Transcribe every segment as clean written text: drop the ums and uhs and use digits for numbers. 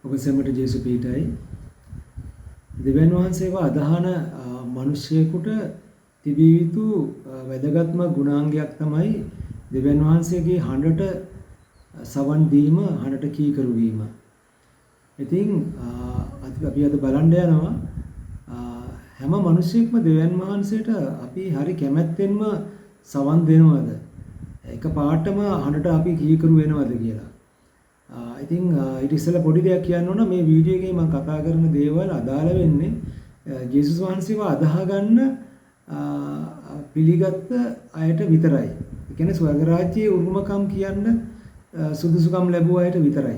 ඔබ සැමට ජේසු පීඨයි. දෙවියන් වහන්සේව අදහන මිනිසෙකුට තිබිය යුතු වැදගත්ම ගුණාංගයක් තමයි දෙවියන් වහන්සේගේ හඬට සවන් දීම, හඬට කීකරු වීම. ඉතින් අපි අද බලන්න යනවා හැම මිනිසෙක්ම දෙවියන් වහන්සේට අපි හරි කැමැත්තෙන්ම සවන් දෙනවද? එක පාටම හඬට අපි කීකරු වෙනවද කියලා. ඉතින් ඊට ඉස්සෙල්ලා පොඩි දෙයක් කියන්න ඕන. මේ වීඩියෝ එකේ මම කතා කරන දේවල් අදාළ වෙන්නේ ජේසුස් වහන්සේව අදාහ ගන්න පිළිගත් අයට විතරයි. ඒ කියන්නේ ස්වර්ග රාජ්‍යයේ උරුමකම් කියන්න සුදුසුකම් ලැබුව අයට විතරයි.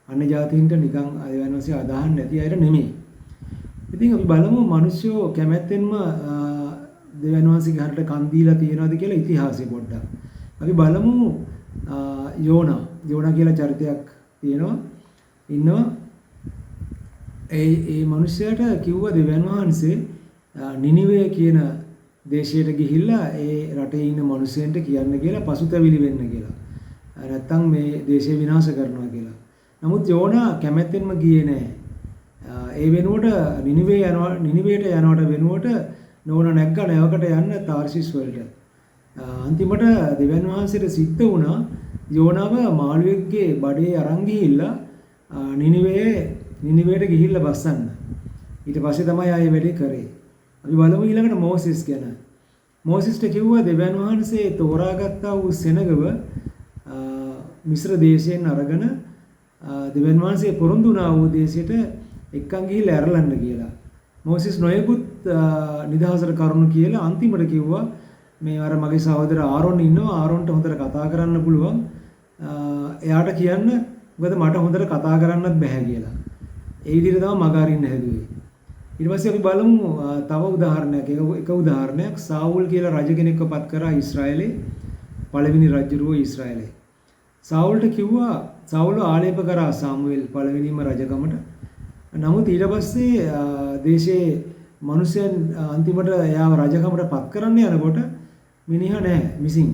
අන්‍ය ජාතීන්ට නිකන් අයවැනෝසේ අදාහන් නැති අයට නෙමෙයි. ඉතින් අපි බලමු මිනිස්සු කැමැත්තෙන්ම දෙවියන් වහන්සේගේ හරට කන් දීලා තියෙනවද කියලා ඉතිහාසය පොඩ්ඩක්. අපි බලමු යෝනා කියලා චරිතයක් තියෙනවා. ඉන්නවා. ඒ මිනිසයාට කිව්වා දෙවියන් වහන්සේ නිනිවේ කියන දේශයට ගිහිල්ලා ඒ රටේ ඉන්න මිනිස්සුන්ට කියන්න කියලා පසුතැවිලි වෙන්න කියලා. නැත්තම් මේ දේශය විනාශ කරනවා කියලා. නමුත් යෝනා කැමැත්තෙන්ම ගියේ නැහැ. ඒ වෙනුවට නිනිවේට යනවට වෙනුවට නෝන නැග්ග නැවකට යන්න තාර්සිස් වලට. අන්තිමට දෙවියන් වහන්සේට සිද්ධ වුණා යෝනාව මාළුවෙක්ගේ බඩේ අරන් ගිහිල්ලා නිනිවේට ගිහිල්ලා බස්සන්න. ඊට පස්සේ තමයි ආයේ වැඩේ කරේ. අපි බලමු ඊළඟට මෝසෙස් ගැන. මෝසෙස්ට කිව්වා දෙවියන් වහන්සේ තෝරාගත්තා වූ සෙනගව මිශ්‍ර දේශයෙන් අරගෙන දෙවියන් වහන්සේ පොරොන්දු වුණා වූ දේශයට එක්කන් ගිහිල්ලා ඇරලන්න කියලා. මෝසෙස් නොයෙකුත් නිදහසට කරුණු කියලා අන්තිමට කිව්වා මේ අර මගේ සහෝදර ආරොන් ඉන්නවා. ආරොන්ට හොඳට කතා කරන්න පුළුවන්. එයාට කියන්න මොකද මට හොඳට කතා කරන්නත් බැහැ කියලා. ඒ විදිහට තමයි මග අරින්න හැදුවේ. ඊට පස්සේ අපි බලමු තව උදාහරණයක්. එක උදාහරණයක් සාවුල් කියලා රජ කෙනෙක්ව පත් කරා ඊශ්‍රායලේ. පළවෙනි රජුරුව ඊශ්‍රායලේ. සාවුල්ට කිව්වා සාවුල් ආලේප කරා සාමුවෙල් පළවෙනිම රජකමට. නමුත් ඊට පස්සේ දේශයේ මිනිසයන් අන්තිමට එයාව රජකමට පත් කරන්න යනකොට මිනිහා නැහැ මිසින්.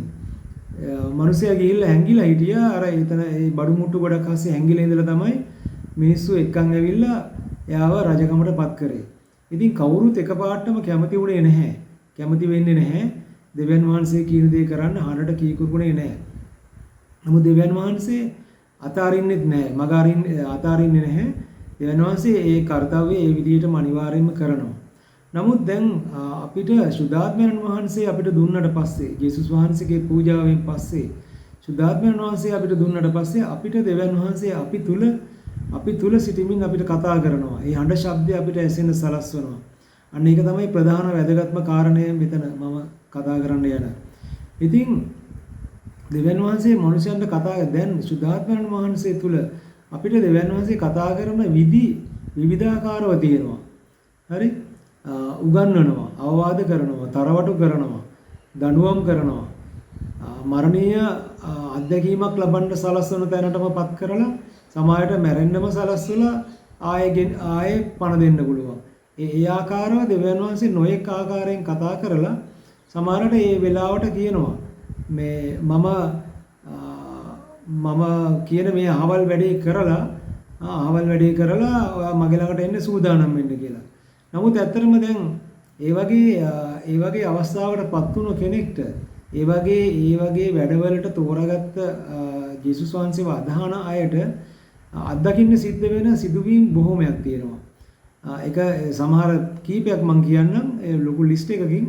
මිනිසයා ගිහිල්ලා හැංගිලා හිටියා. අර එතන ඒ බඩු මුට්ටු ගොඩක් හස්සේ හැංගිලා ඉඳලා තමයි මිනිස්සු එක්කන් ඇවිල්ලා එයාව රජකමට පත් කරේ. ඉතින් කවුරුත් එකපාරටම කැමති වුණේ නැහැ. කැමති වෙන්නේ නැහැ. දෙවියන් වහන්සේ කියන දේ කරන්න හඬට කීකුරුුනේ නැහැ. නමුත් දෙවියන් වහන්සේ අතාරින්නෙත් නැහැ. මග අතාරින්නේ නැහැ. දෙවියන් වහන්සේ ඒ කාර්යය ඒ විදිහටම අනිවාර්යයෙන්ම කරනවා. නමුත් දැන් අපිට සුද්ධාත්මයන් වහන්සේ අපිට දුන්නට පස්සේ ජේසුස් වහන්සේගේ පූජාවෙන් පස්සේ සුද්ධාත්මයන් වහන්සේ අපිට දුන්නට පස්සේ අපිට දෙවියන් වහන්සේ අපි තුල සිටමින් අපිට කතා කරනවා. ඒ හඬ ශබ්දය අපිට ඇසෙන්න සලස්වනවා. අන්න ඒක තමයි ප්‍රධාන වැදගත්ම කාරණය මෙතන මම කතා කරන්න යන. ඉතින් දෙවියන් වහන්සේ මනුෂ්‍යයන්ට දැන් සුද්ධාත්මයන් වහන්සේ තුල අපිට දෙවියන් වහන්සේ කතා කරන විදි විවිධාකාරව තියෙනවා. හරි? උගන්වනවා, අවවාද කරනවා, තරවටු කරනවා, දඬුවම් කරනවා. මරණීය අත්දැකීමක් ලබන්න සලස්වන තැනටම පත් කරලා සමාජයට මැරෙන්නම සලස්වලා ආයේ පණ දෙන්න පුළුවන්. ඒ ආකාරව දෙවියන් වහන්සේ නොයෙක් ආකාරයෙන් කතා කරලා සමහරට මේ වෙලාවට කියනවා මේ මම කියන මේ අහවල් වැඩේ කරලා ඔයා මගේ ළඟට එන්න සූදානම් වෙන්න කියලා. නමුත් ඇත්තටම දැන් ඒ වගේ අවස්ථාවකටපත් වුණු කෙනෙක්ට ඒ වගේ වැඩවලට තෝරාගත්ත ජේසුස් වහන්සේව අදහන අයට අත්දකින්න සිද්ධ වෙන සිදුවීම් බොහෝමයක් තියෙනවා. ඒක සමහර කීපයක් මම කියන්නම් ඒ ලොකු ලිස්ට් එකකින්.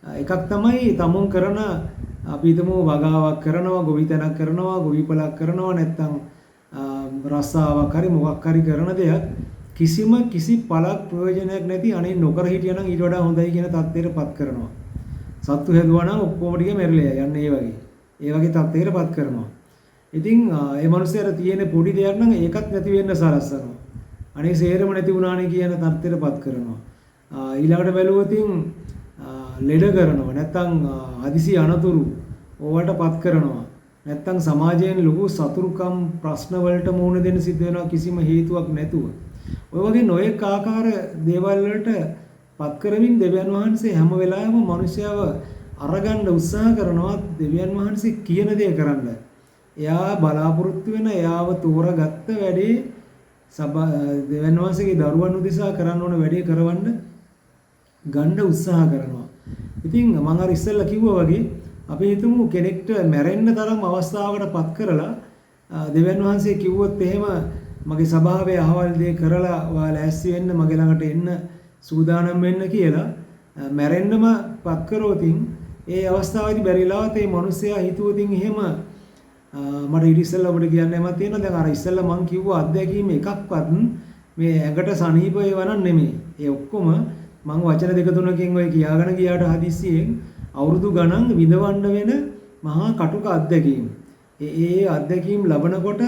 එකක් තමයි තමුන් කරන අපි හිතමු වගාවක් කරනවා, ගොවිතැනක් කරනවා, ගොවිපලක් කරනවා, නැත්නම් රස්සාවක් හරි මොකක් හරි කරන දෙයක් කිසි පළක් ප්‍රයෝජනයක් නැති අනේ නොකර හිටියනම් ඊට වඩා හොඳයි කියන තත්ත්වයටපත් කරනවා. සත්තු හැදුවා නම් ඔක්කොම ටික මැරිලා යන්නේ ඒ වගේ තත්ත්වයකටපත් කරනවා. ඉතින් ඒ මනුස්සයාට තියෙන පොඩි දෙයක් නම් ඒකත් නැති වෙන්න සලස්සනවා. අනේ සේරම නැති වුණානේ කියන තත්ත්වයටපත් කරනවා. ඊළඟට බැලුවොත් ලෙඩ කරනවා. නැත්තම් හදිසි අනතුරු ඕවටපත් කරනවා. නැත්තම් සමාජයෙන් ලොකු සතුරුකම් ප්‍රශ්න වලට මුහුණ දෙන්න සිද්ධ වෙනවා කිසිම හේතුවක් නැතුව. ඔය වගේ නොයෙක් ආකාර දේවල් වලට පත් කරමින් දෙවියන් වහන්සේ හැම වෙලාවෙම මිනිස්යාව අරගන්න උත්සාහ කරනවා දෙවියන් වහන්සේ කියන දේ කරන්න. එයා බලාපොරොත්තු වෙන එයාව තෝරාගත්ත වැඩේ දෙවියන් වහන්සේගේ දරුවන් උදෙසා කරන්න ඕන වැඩේ කරවන්න ගන්න උත්සාහ කරනවා. ඉතින් මම අර ඉස්සෙල්ලා කිව්වා වගේ අපි හිතමු කෙනෙක්ට මැරෙන්න තරම් අවස්ථාවකට පත් කරලා දෙවියන් වහන්සේ කිව්වොත් එහෙම මගේ ස්වභාවය අහවල් දේ කරලා ඔයාලා ඇස්සි වෙන්න මගේ ළඟට එන්න සූදානම් වෙන්න කියලා මැරෙන්නම පත් කරෝතින් ඒ අවස්ථාවේදී බැරිලාවත් ඒ මිනිස්සයා හිතුවොතින් එහෙම මට ඊට ඉස්සෙල්ලා ඔබට කියන්න යමක් තියෙනවා. දැන් අර ඉස්සෙල්ලා මං කිව්ව අත්දැකීම් එකක්වත් මේ ඇඟට සනීප ඒවා නම් නෙමෙයි. ඒ ඔක්කොම මං වචන දෙක තුනකින් ඔය කියාගෙන ගියාට හදිස්සියෙන් අවුරුදු ගණන් විඳවන්න වෙන මහා කටුක අත්දැකීම්. ඒ අත්දැකීම් ලබනකොට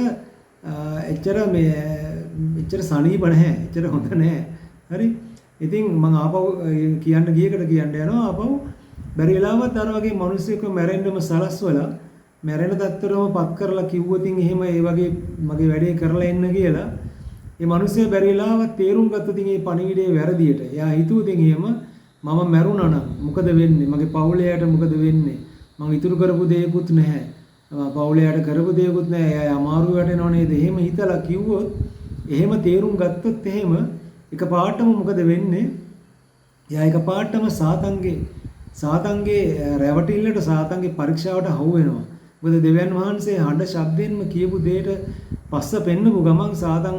එච්චර සනීප නැහැ. එච්චර හොඳ නැහැ. හරි. ඉතින් මං ආපහු කියන්න ගියකට කියන්න යනවා ආපහු බැරි වෙලාවත් අර වගේ මිනිස්සෙක්ව මැරෙන්නම සලස්වලා මැරෙන තත්ත්වෙම පත් කරලා කිව්වොතින් එහෙම ඒ වගේ මගේ වැඩේ කරලා එන්න කියලා ඒ මිනිස්සයා බැරි වෙලාවත් තේරුම් ගත්තොතින් මේ පණිවිඩේ වැරදියට. එයා හිතුවොතින් එහෙම මම මැරුණා නම් මොකද වෙන්නේ? මගේ පවුලයට මොකද වෙන්නේ? මම ඉතුරු කරපු දෙයක්වත් නැහැ. පවුලයට කරපු දෙයක්වත් නැහැ. එයා අමාරු වැටෙනව නේද? එහෙම හිතලා කිව්වොත් එහෙම තේරුම් ගත්තොත් එහෙම එකපාරටම මොකද වෙන්නේ? එයා එකපාරටම සාතන්ගේ රැවටිල්ලට සාතන්ගේ පරීක්ෂාවට හවු වෙනවා. මොකද දෙවියන් වහන්සේ හඬ ශබ්දයෙන්ම කියපු දෙයට පස්ස පෙන්නපු ගමන් සාතන්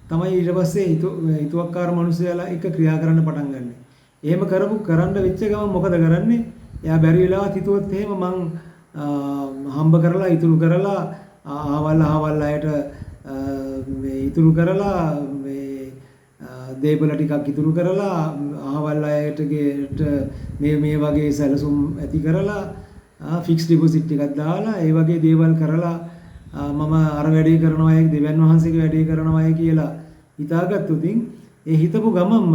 තමයි ඊට පස්සේ හිතුවක්කාර මිනිස්සයාලා එක ක්‍රියා කරන්න පටන් ගන්න. එහෙම කරන්න වෙච්ච ගමන් මොකද කරන්නේ? එයා බැරි වෙලාවත් හිතුවොත් එහෙම මං හම්බ කරලා ඉතුරු කරලා ආවල් අයට ඉතුරු කරලා දේපල ටිකක් ඉතුරු කරලා ආවල් අයට මේ වගේ සැලසුම් ඇති කරලා ෆික්ස් ඩිපොසිට් එකක් දාලා ඒ වගේ දේවල් කරලා මම අර වැඩේ කරනවා දෙවියන් වහන්සේගේ වැඩේ කරනවා කියලා හිතාගත්තොතින් ඒ හිතපු ගමන්ම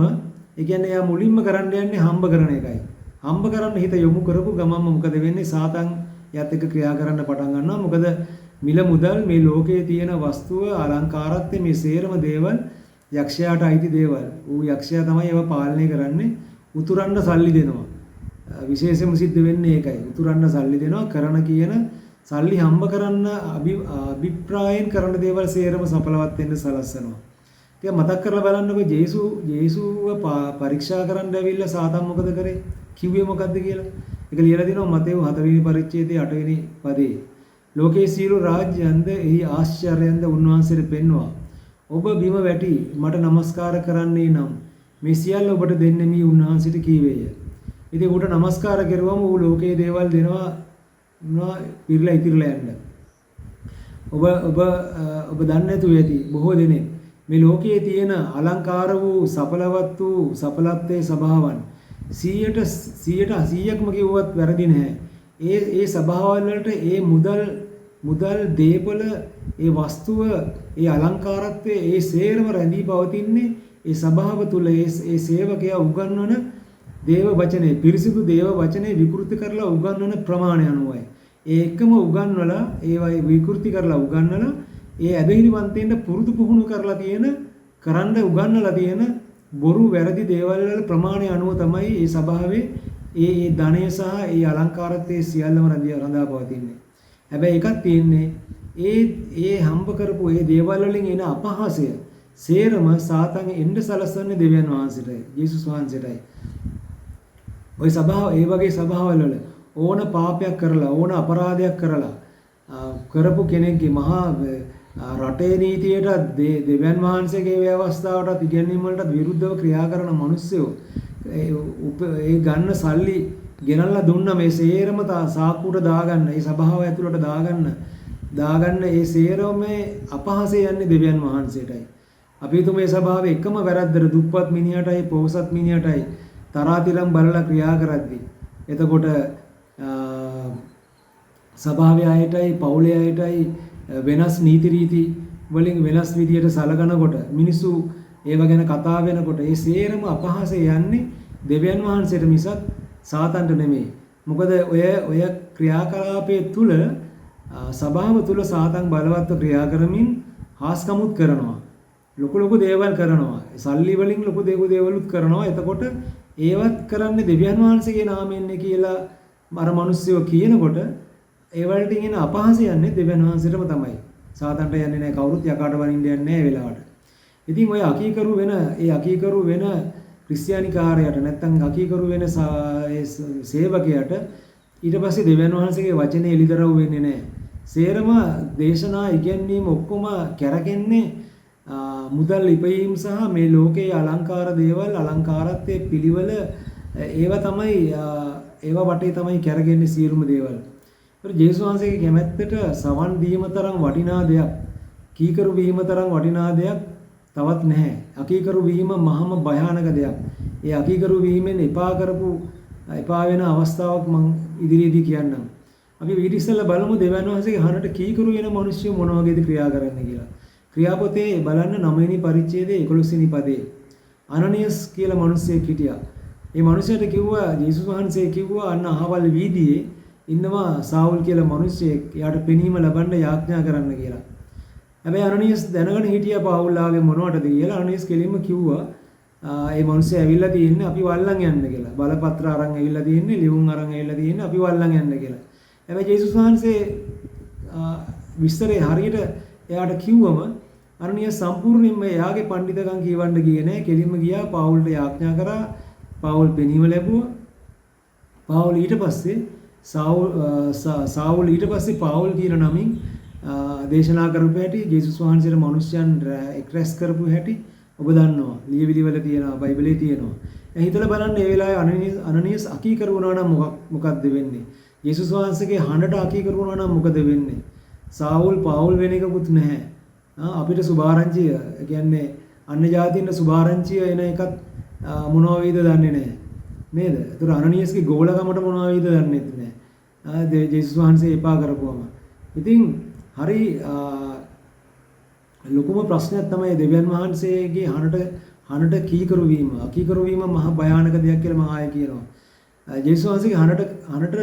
ඒ කියන්නේ එයා මුලින්ම කරන්න යන්නේ හම්බ කරන එකයි. හම්බ කරන්න හිත යොමු කරපු ගමන්ම මොකද වෙන්නේ? සාතන් යත් එක්ක ක්‍රියා කරන්න පටන් ගන්නවා. මොකද මිල මුදල් මේ ලෝකයේ තියෙන වස්තුව අලංකාරත්වය මේ සේරම දේවල් යක්ෂයාට අයිති දේවල්. ඌ යක්ෂයා තමයි ඒවා පාලනය කරන්නේ. උතුරන්න සල්ලි දෙනවා. විශේෂයෙන්ම සිද්ධ වෙන්නේ ඒකයි. උතුරන්න සල්ලි දෙනවා. කරන කියන සල්ලි හම්බ කරන්න අභිප්‍රායයෙන් කරන දේවල් සේරම සඵලවත් වෙන්න සලස්සනවා. ටික මතක් කරලා බලන්නකෝ ජේසුව පරීක්ෂා කරන්න ඇවිල්ලා සාතන් මොකද කරේ? කිව්වේ මොකද්ද කියලා? ඒක ලියලා දිනවා මතේව 4 වෙනි පරිච්ඡේදයේ 8 වෙනි පදේ. ලෝකේ සියලු රාජ්‍යයන්ද එහි ආශ්චර්යයන්ද උන්වහන්සේට පෙන්වුවා. ඔබ බිම වැටි මට নমස්කාර කරන්නේ නම් මේ සියල්ල ඔබට දෙන්නේ මී උන්වහන්සේට කීවේය. ඉතින් ඌට নমස්කාර කරුවම ඌ ලෝකයේ දේවල් දෙනවා පිරලා ඉතිරලා යන්න. ඔබ දන්නේ නැතුව ඇති බොහෝ දෙනෙක් මේ ලෝකයේ තියෙන අලංකාර වූ සඵලවත් වූ සඵලත්වයේ ස්වභාවයන් 100%ක්ම කිව්වත් වැරදි නැහැ. ඒ ස්වභාවවල වලට ඒ මුදල් දීපල ඒ වස්තුව ඒ අලංකාරත්වයේ ඒ සේරම රැඳී පවතින්නේ ඒ ස්වභාව තුල ඒ සේවකයා උගන්වන දේව වචනේ පිරිසිදු දේව වචනේ විකෘති කරලා උගන්වන ප්‍රමාණය අනුවයි. ඒ එකම උගන්වලා ඒවයි විකෘති කරලා උගන්වලා ඒ ඇදහිලිවන්තයින්ට පුරුදු පුහුණු කරලා කරන්න උගන්වලා තියෙන බොරු වැරදි දේවල් වල ප්‍රමාණය අනුව තමයි ඒ ස්වභාවයේ ඒ ධනය සහ ඒ අලංකාරත්වයේ සියල්ලම රඳා පවතින්නේ. හැබැයි එකක් තියෙන්නේ ඒ හම්බ කරපු ඒ දේවල් වලින් එන අපහාසය සේරම සාතන් එන්න සලස්වන්නේ දෙවියන් වහන්සේටයි යේසුස් වහන්සේටයි. ওই ඒ වගේ ස්වභාවවල ඕන පාපයක් කරලා ඕන අපරාධයක් කරලා කරපු කෙනෙක්ගේ මහා රටේ නීතියට දෙවියන් වහන්සේගේ ව්‍යවස්ථාවටත් ඉගැන්වීම් වලට විරුද්ධව ක්‍රියා කරන මිනිස්සු ඒ ගන්න සල්ලි ගෙනල්ලා දුන්න මේ සේරම සාක්කුවට දාගන්න ඒ සභාව ඇතුළට දාගන්න ඒ සේරම අපහාසය යන්නේ දෙවියන් වහන්සේටයි. අපි හිතමු මේ සභාවේ එකම වැරද්දට දුප්පත් මිනිහටයි පොහොසත් මිනිහටයි තරාතිරම් බලලා ක්‍රියා කරද්දී එතකොට සභාවේ අයටයි පවුලේ අයටයි වෙනස් නීති රීති වලින් වෙනස් විදියට සලකනකොට මිනිස්සු ඒව ගැන කතා වෙනකොට ඒ සේරම අපහාසය යන්නේ දෙවියන් වහන්සේට මිසක් සාතන්ට නෙමෙයි. මොකද ඔය ක්‍රියාකලාපයේ තුල සභාව තුල සාතන් බලවත්ව ක්‍රියා කරමින් හාස්කමුත් කරනවා. ලොකු දේවල් කරනවා. සල්ලි වලින් ලොකු දේවලුත් කරනවා. එතකොට ඒවත් කරන්නේ දෙවියන් වහන්සේගේ නාමයෙන් කියලා අර මිනිස්සුયો කියනකොට ඒ වලට ඉගෙන අපහාසය යන්නේ දෙවියන් වහන්සේටම තමයි. සාතන්ට යන්නේ නැහැ කවුරුත් යකාට වරින්න යන්නේ නැහැ වෙලාවට. ඉතින් ඔය අකීකරු වෙන ඒ අකීකරු වෙන ක්‍රිස්තියානිකාරයට නැත්තම් අකීකරු වෙන සේවකයාට ඊට පස්සේ දෙවියන් වහන්සේගේ වචනේ එළිදරව් වෙන්නේ නැහැ. සේරම දේශනා ඉගැන්වීම ඔක්කොම කැරකෙන්නේ මුදල් ඉපයීම සහ මේ ලෝකයේ අලංකාර දේවල් අලංකාරත්වයේ පිළිවෙල ඒවා තමයි ඒවා වටේ තමයි කැරගෙන්නේ සියලුම දේවල්. ඒත් ජේසුස් වහන්සේගේ කැමැත්තට සවන් දීම තරම් වටිනා දෙයක්, කීකරු වීම තරම් වටිනා දෙයක් තවත් නැහැ. අකීකරු වීම මහම භයානක දෙයක්. ඒ අකීකරු වීමෙන් එපා වෙන අවස්ථාවක් මම ඉදිරියේදී කියන්නම්. අපි ඊට ඉස්සෙල්ලා බලමු දෙවියන් වහන්සේගේ හරට කීකරු වෙන මිනිස්සු මොන වගේද ක්‍රියා කරන්නේ කියලා. ක්‍රියාපොතේ බලන්න 9 වෙනි පරිච්ඡේදයේ 11 වෙනි පදේ අනනියස් කියලා මිනිහෙක් හිටියා. ඒ මිනිහට කිව්වා ජේසුස් වහන්සේ කිව්වා අන්න අහවල් වීදියේ ඉන්නවා සාවුල් කියලා මිනිහෙක්. එයාට පෙනීම ලබන්න යාඥා කරන්න කියලා. හැබැයි අනනියස් දැනගෙන හිටියා පාවුල් ආවේ මොනවටද කියලා. අනනියස් කෙලින්ම කිව්වා ඒ මිනිස්සු ඇවිල්ලා තියෙන්නේ අපි වල්ලන් යන්න කියලා. බලපත්‍ර අරන් ඇවිල්ලා තියෙන්නේ, ලියුම් අරන් ඇවිල්ලා තියෙන්නේ අපි වල්ලන් යන්න කියලා. හැබැයි ජේසුස් වහන්සේ විස්තරේ හරියට එයාට කිව්වම අනනියස් සම්පූර්ණයෙන්ම එයාගේ පඬිතකම් කියවන්න ගියේ නෑ. කෙලින්ම ගියා පාවුල්ට යාඥා කරා. පාවුල් පෙනීම ලැබුවා. පාවුල් ඊට පස්සේ සාවුල් ඊට පස්සේ පාවුල් කියන නමින් දේශනා කරපු හැටි ජේසුස් වහන්සේට මිනිස්යන් එක්රැස් කරපු හැටි ඔබ දන්නවා. ලියවිලි වල තියෙනවා, බයිබලයේ තියෙනවා. හිතලා බලන්න මේ වෙලාවේ අනනියස් අකීකරු වුණා නම් මොකක්ද වෙන්නේ? ජේසුස් වහන්සේගේ හඬට අකීකරු වුණා නම් මොකද වෙන්නේ? සාවුල් පාවුල් වෙන එකකුත් නැහැ. අපිට සුභාරංචිය කියන්නේ අන්‍ය ජාතීන්ට සුභාරංචිය එන එකත් මොනවා වේද දන්නේ නැහැ. නේද? ඒතර අනනියස්ගේ ගෝලකමට මොනවා වේද දන්නේ නැහැ. ජේසුස් වහන්සේ එපා කරපුවම. ඉතින් හරි ලොකුම ප්‍රශ්නයක් තමයි දෙවියන් වහන්සේගේ හඬට කීකරු වීම. අකීකරු වීම මහා භයානක දෙයක් කියලා මම ආයෙ කියනවා. ජේසුස් වහන්සේගේ හඬට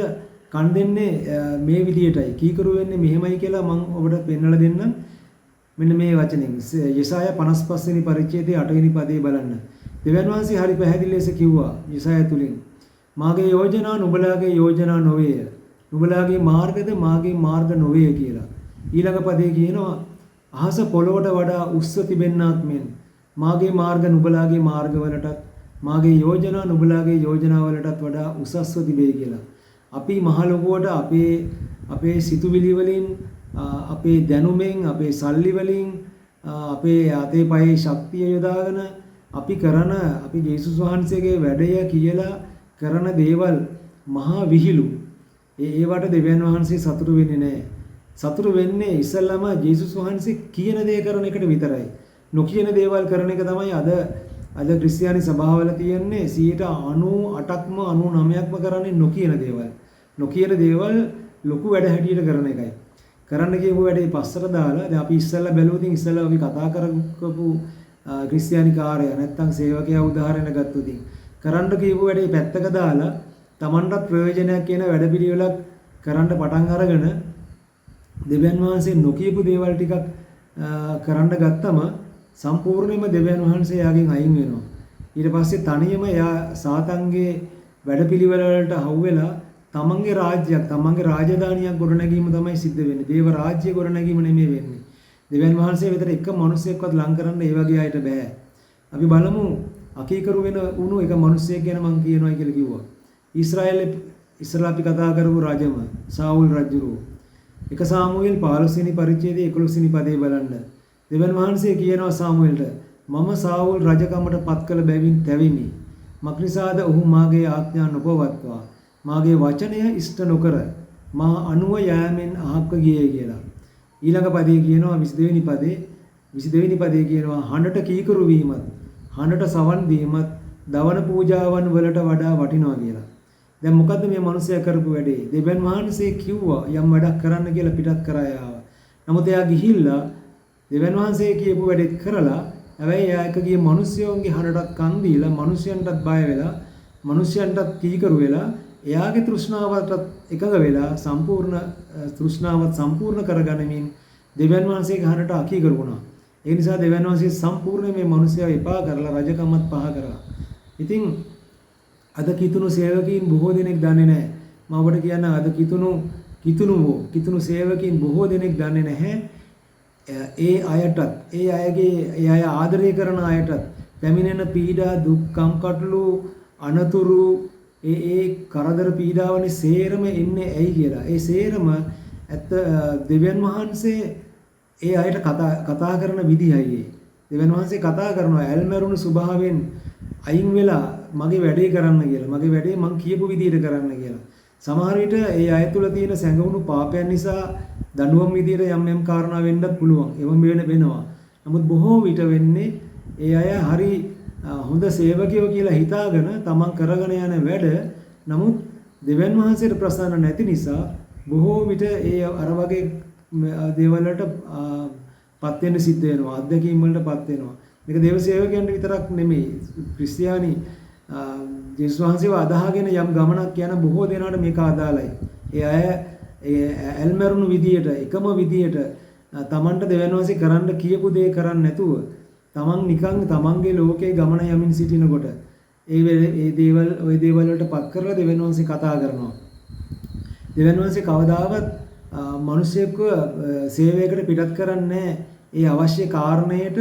කන් දෙන්නේ මේ විදියටයි. කීකරු වෙන්නේ මෙහෙමයි කියලා මම ඔබට පෙන්වලා දෙන්නම්. මෙන්න මේ වචනෙන්. යෙසායා 55 වෙනි පරිච්ඡේදයේ 8 වෙනි පදේ බලන්න. දෙවියන් වහන්සේ හරි පැහැදිලි ලෙස කිව්වා යෙසායා තුලින්. මාගේ යෝජනා නුඹලාගේ යෝජනා නොවේය. නුඹලාගේ මාර්ගද මාගේ මාර්ග නොවේය කියලා. ඊළඟ පදේ කියනවා අහස පොළොවට වඩා උස්ස තිබෙන්නාක් මෙන් මාගේ මාර්ග නුඹලාගේ මාර්ගවලටත් මාගේ යෝජනා නුඹලාගේ යෝජනාවලටත් වඩා උසස්ව තිබේ කියලා. අපි මහ ලොකුවට අපේ සිතුවිලි වලින් අපේ දැනුමෙන් අපේ සල්ලි වලින් අපේ අතේ පයේ ශක්තිය යොදාගෙන අපි ජේසුස් වහන්සේගේ වැඩය කියලා කරන දේවල් මහා විහිළු. ඒවට දෙවියන් වහන්සේ සතුටු වෙන්නේ නැහැ. සතුටු වෙන්නේ ඉස්සල්ලාම ජේසුස් වහන්සේ කියන දේ කරන එකට විතරයි. නොකියන දේවල් කරන එක තමයි අද ක්‍රිස්තියානි සභාවල තියෙන්නේ 98%ක්ම 99%ක්ම කරන්නේ නොකියන දේවල්. නොකියන දේවල් ලොකු වැඩ හැටියට කරන එකයි. කරන්න කියපු වැඩේ පස්සට දාලා දැන් අපි ඉස්සල්ලා බැලුවොත් ඉස්සල්ලා අපි කතා කරපු ක්‍රිස්තියානි කාර්යය නැත්තම් සේවකයා උදාහරණ ගත්තොත් කරන්න කියපු වැඩේ පැත්තක දාලා Tamanටත් ප්‍රයෝජනයක් කියන වැඩපිළිවෙලක් කරන්න පටන් අරගෙන දෙවියන් වහන්සේ නොකියපු දේවල් ටිකක් කරන්න ගත්තම සම්පූර්ණයෙන්ම දෙවියන් වහන්සේ යාගෙන් අයින් වෙනවා. ඊට පස්සේ තනියම එයා සාතන්ගේ වැඩපිළිවෙල වලට හවු වෙලා තමන්ගේ රාජ්‍යයක්, තමන්ගේ රාජධානියක් ගොඩනැගීම තමයි සිද්ධ වෙන්නේ. දේව රාජ්‍ය ගොඩනැගීම නෙමෙයි වෙන්නේ. දෙවියන් වහන්සේ විතර එක මිනිසෙක්වත් ලං කරන්න ඒ වගේ අයට බෑ. අපි බලමු අකීකරු වෙන උණු එක මිනිසෙක් ගැන මම කියනවා කියලා කිව්වා. ඊශ්‍රායලේ ඉස්සරලා අපි කතා කරපු රජම සාවුල් රජුරෝ. එක සාමුවෙල් 15 වෙනි පරිච්ඡේදයේ 11 වෙනි පදේ බලන්න. දෙවියන් වහන්සේ කියනවා සාමුවෙල්ට මම සාවුල් රජකමට පත් කළ බැවින් තැවිමි. මක්නිසාද ඔහු මාගේ ආඥා නොපවත්වා මාගේ වචනය ඉෂ්ට නොකර මා අනුව යෑමෙන් අහක්ව ගියේ කියලා. ඊළඟ පදේ කියනවා 22 වෙනි පදේ කියනවා හඬට කීකරු වීමත් හඬට සවන් දීමත් දවන පූජාවන් වලට වඩා වටිනවා කියලා. දැන් මොකද්ද මේ මිනිසයා කරපු වැඩේ? දෙවියන් වහන්සේ කිව්වා යම් වැඩක් කරන්න කියලා පිටත් කරා යාව. නමුත් එයා ගිහිල්ලා දෙවියන් වහන්සේ කියපු වැඩේ කරලා හැබැයි එයා එක ගිය මිනිස්යෝන්ගේ හඬටත් කන් දීලා මිනිස්යන්ටත් බය වෙලා මිනිස්යන්ටත් කීකරු වෙලා එයාගේ තෘෂ්ණාවටත් එකඟ වෙලා සම්පූර්ණ තෘෂ්ණාවත් සම්පූර්ණ කරගැනීමෙන් දෙවියන් වහන්සේගේ හඬට අකීකරු වුණා. ඒ නිසා දෙවියන් වහන්සේ සම්පූර්ණ මේ මිනිස්යා එපා කරලා රජකමත් පහ කරා. ඉතින් අද කිතුණු සේවකීන් බොහෝ දෙනෙක් දන්නේ නැහැ. මම ඔබට කියන්න අද කිතුණු සේවකීන් බොහෝ දෙනෙක් දන්නේ නැහැ. ඒ අයටත් ඒ අය ආදරය කරන අයටත් පැමිණෙන පීඩා දුක් කම්කටොළු අනතුරු ඒ කරදර පීඩාවනේ සේරම එන්නේ ඇයි කියලා. ඒ සේරම ඇත්ත දෙවියන් වහන්සේ ඒ අයට කතා කරන විදිහයි. දෙවියන් වහන්සේ කතා කරනවා ඇල්මරුණු ස්වභාවයෙන් අයින් වෙලා මගේ වැඩේ කරන්න කියලා. මගේ වැඩේ මං කියපු විදිහට කරන්න කියලා. සමහර විට ඒ අය තුල තියෙන සැඟවුණු පාපයන් නිසා දඬුවම් විදිහට යම් කාරණා වෙන්නත් පුළුවන්. ඒවම වෙනවා. නමුත් බොහෝ විට වෙන්නේ ඒ අය හරි හොඳ සේවකයෝ කියලා හිතාගෙන තමන් කරගෙන යන වැඩ නමුත් දෙවියන් වහන්සේට ප්‍රසන්න නැති නිසා බොහෝ විට ඒ අර වගේ දේවල් වලට පත් වෙන්න සිද්ධ වෙනවා. අත්දැකීම් වලට පත් වෙනවා. මේක දේව සේවකයන්ට විතරක් නෙමෙයි. ක්‍රිස්තියානි ජේසුස් වහන්සේව අදහාගෙන යම් ගමනක් යන බොහෝ දෙනාට මේක අදාළයි. ඒ අය ඇල්මරුණු විදියට එකම විදියට තමන්ට දෙවියන් වහන්සේ කරන්න කියපු දේ කරන්නේ නැතුව තමන් නිකන් තමන්ගේ ලෝකේ ගමන යමින් සිටිනකොට ඒ දේවල් ওই දේවල් වලට පත් කරලා දෙවියන් වහන්සේ කතා කරනවා. දෙවියන් වහන්සේ කවදාවත් මිනිසෙක්ව සේවයකට පිටත් කරන්නේ ඒ අවශ්‍ය කාරණයට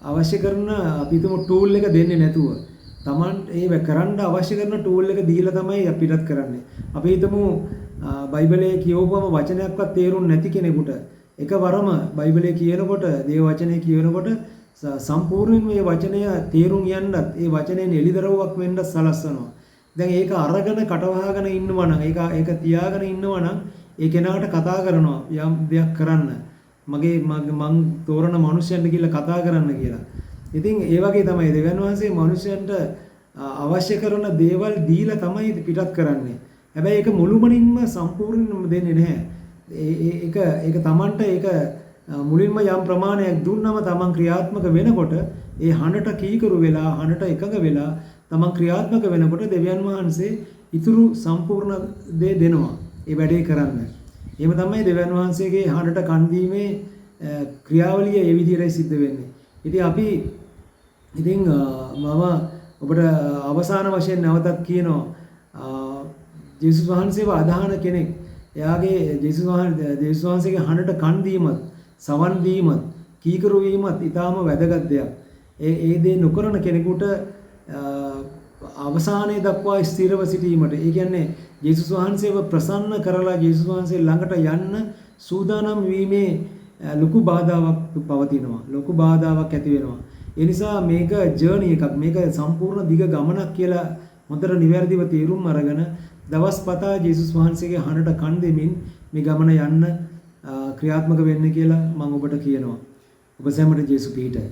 අවශ්‍ය කරන අපි හිතමු ටූල් එක දෙන්නේ නැතුව තමන් ඒ කරන්න අවශ්‍ය කරන ටූල් එක දීලා තමයි පිටත් කරන්නේ. අපි හිතමු බයිබලයේ කියවපුවම වචනයක්වත් තේරුම් නැති කෙනෙකුට එකවරම බයිබලයේ කියනකොට දේව වචනේ කියනකොට සම්පූර්ණයෙන් මේ වචනය තේරුම් යන්නත් ඒ වචනයෙන් එලිදරව්වක් වෙන්න සලස්වනවා. දැන් ඒක අරගෙන කටවහගෙන ඉන්නවා නම් ඒක තියාගෙන ඉන්නවා නම් ඒ කෙනාට කතා කරනවා යම් දෙයක් කරන්න. මං තෝරන මිනිසයන්ට කියලා කතා කරන්න කියලා. ඉතින් ඒ වගේ තමයි දෙවියන් වහන්සේ මිනිසයන්ට අවශ්‍ය කරන දේවල් දීලා තමයි පිටත් කරන්නේ. හැබැයි ඒක මුළුමනින්ම සම්පූර්ණයෙන්ම දෙන්නේ නැහැ. ඒක Tamanට ඒක මුලින්ම යම් ප්‍රමාණයක් දුන්නම Taman ක්‍රියාත්මක වෙනකොට ඒ හඬට කීකරු වෙලා හඬට එකඟ වෙලා Taman ක්‍රියාත්මක වෙනකොට දෙවියන් වහන්සේ ඊතුරු සම්පූර්ණ දේ දෙනවා. ඒ වැඩේ කරන්න. එහෙම තමයි දෙවියන් වහන්සේගේ හඬට කන් දීමේ ක්‍රියාවලිය ඒ විදිහටයි සිද්ධ වෙන්නේ. ඉතින් මම ඔබට අවසාන වශයෙන් නැවතත් කියනවා ජේසුස් වහන්සේව අදහන කෙනෙක් එයාගේ ජේසුස් වහන්සේගේ හඬට කන් දීමත් සවන් දීමත් කීකරු වීමත් ඊටාම වැදගත් දෙයක්. ඒ දේ නොකරන කෙනෙකුට අවසානයේ දක්වා ස්ථිරව සිටීමට ඒ කියන්නේ ජේසුස් වහන්සේව ප්‍රසන්න කරලා ජේසුස් වහන්සේ ළඟට යන්න සූදානම් වීමේ ලොකු බාධාවක් පවතිනවා. ලොකු බාධාවක් ඇති වෙනවා. ඒ නිසා මේක ජර්නි එකක්. මේක සම්පූර්ණ දිග ගමනක් කියලා හොඳට නිවැරදිව තේරුම් අරගෙන දවස් පතා ජේසුස් වහන්සේගේ හඬට කන් දෙමින් මේ ගමන යන්න ක්‍රියාත්මක වෙන්න කියලා මම ඔබට කියනවා. ඔබ සැමට ජේසු පිහිටයි.